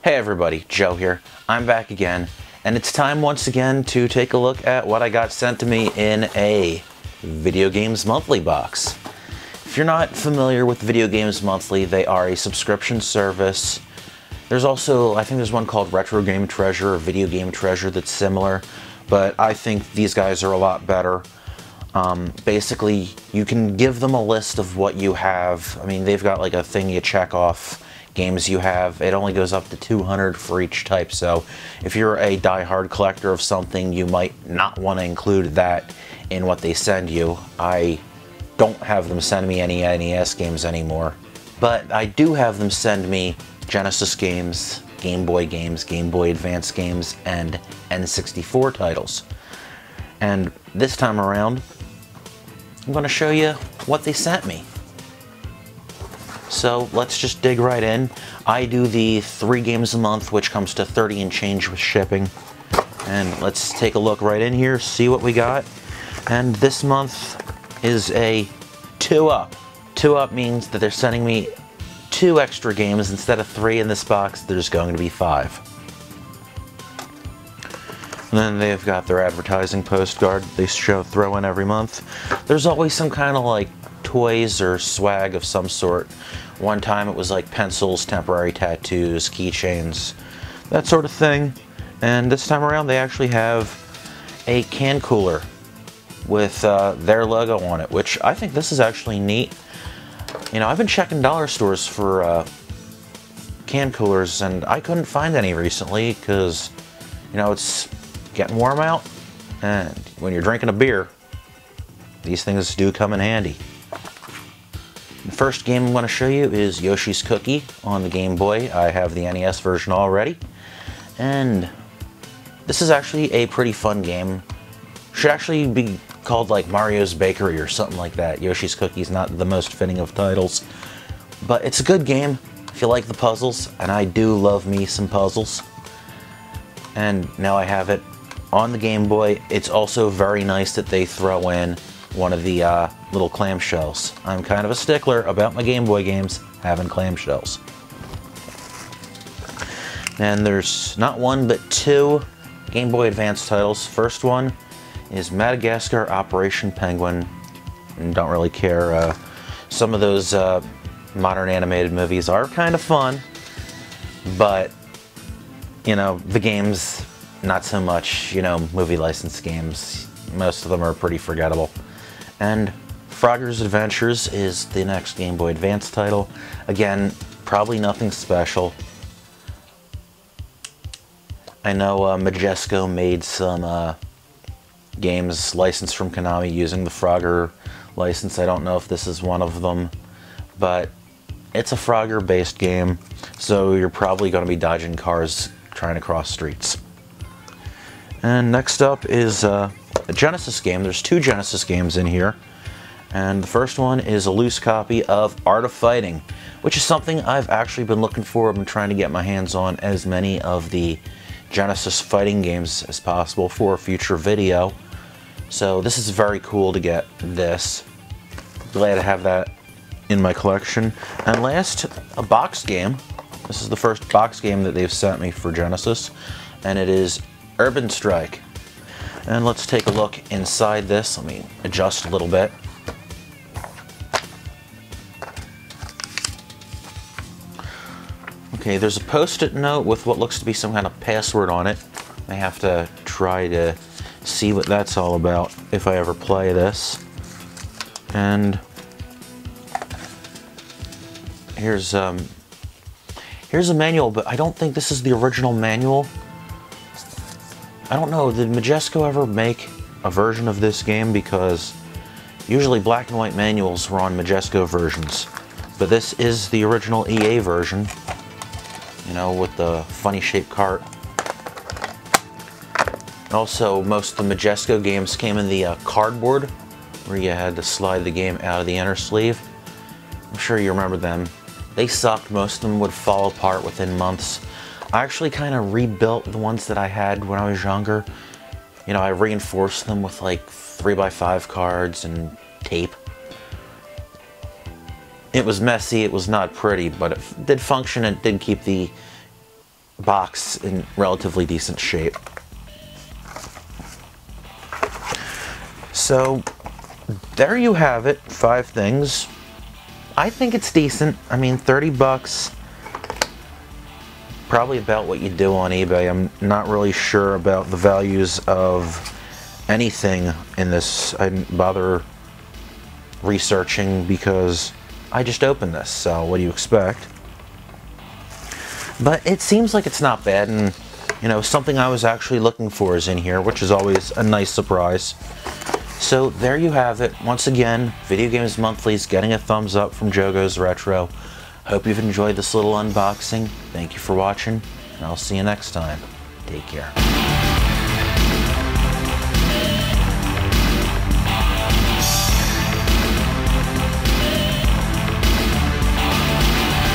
Hey everybody, Joe here. I'm back again, and it's time once again to take a look at what I got sent to me in a Video Games Monthly box. If you're not familiar with Video Games Monthly, they are a subscription service. There's also, I think there's one called Retro Game Treasure or Video Game Treasure that's similar, but I think these guys are a lot better. Basically, you can give them a list of what you have. I mean, they've got like a thing you check off games you have. It only goes up to 200 for each type, so if you're a die-hard collector of something, you might not want to include that in what they send you. I don't have them send me any NES games anymore, but I do have them send me Genesis games, Game Boy games, Game Boy Advance games, and N64 titles. And this time around, I'm going to show you what they sent me. So let's just dig right in. I do the 3 games a month, which comes to 30 and change with shipping. And let's take a look right in here, see what we got. And this month is a 2-up. 2-up means that they're sending me 2 extra games. Instead of 3 in this box, there's going to be 5. And then they've got their advertising postcard they throw in every month. There's always some kind of like toys or swag of some sort. One time it was like pencils, temporary tattoos, keychains, that sort of thing. And this time around they actually have a can cooler with their logo on it, which I think this is actually neat. You know, I've been checking dollar stores for can coolers and I couldn't find any recently because, you know, it's getting warm out, and when you're drinking a beer, these things do come in handy. The first game I'm going to show you is Yoshi's Cookie on the Game Boy. I have the NES version already, and this is actually a pretty fun game. Should actually be called like Mario's Bakery or something like that. Yoshi's Cookie is not the most fitting of titles, but it's a good game if you like the puzzles, and I do love me some puzzles. And now I have it on the Game Boy. It's also very nice that they throw in one of the little clamshells. I'm kind of a stickler about my Game Boy games having clamshells. And there's not one but 2 Game Boy Advance titles. First one is Madagascar Operation Penguin. Don't really care. Some of those modern animated movies are kind of fun, but you know, the games, not so much. You know, movie license games, most of them are pretty forgettable. And Frogger's Adventures is the next Game Boy Advance title. Again, probably nothing special. I know Majesco made some games licensed from Konami using the Frogger license. I don't know if this is one of them, but it's a Frogger based game, so you're probably going to be dodging cars trying to cross streets. And next up is a Genesis game. There's 2 Genesis games in here, and the first one is a loose copy of Art of Fighting, which is something I've actually been looking for. I've been trying to get my hands on as many of the Genesis fighting games as possible for a future video, so this is very cool to get this. Glad to have that in my collection. And last, a box game. This is the first box game that they've sent me for Genesis, and it is Urban Strike. And let's take a look inside this. Let me adjust a little bit. Okay, there's a post-it note with what looks to be some kind of password on it. I have to try to see what that's all about if I ever play this. And here's a manual, but I don't think this is the original manual. I don't know, did Majesco ever make a version of this game? Because usually black and white manuals were on Majesco versions, but this is the original EA version, you know, with the funny shaped cart. Also, most of the Majesco games came in the cardboard, where you had to slide the game out of the inner sleeve. I'm sure you remember them. They sucked. Most of them would fall apart within months. I actually kind of rebuilt the ones that I had when I was younger. You know, I reinforced them with like 3x5 cards and tape. It was messy, it was not pretty, but it did function and it did keep the box in relatively decent shape. So there you have it, 5 things. I think it's decent. I mean, 30 bucks, probably about what you do on eBay. I'm not really sure about the values of anything in this. I didn't bother researching because I just opened this, so what do you expect? But it seems like it's not bad, and you know, something I was actually looking for is in here, which is always a nice surprise. So there you have it. Once again, Video Games Monthly is getting a thumbs up from Jogo's Retro. Hope you've enjoyed this little unboxing. Thank you for watching, and I'll see you next time. Take care.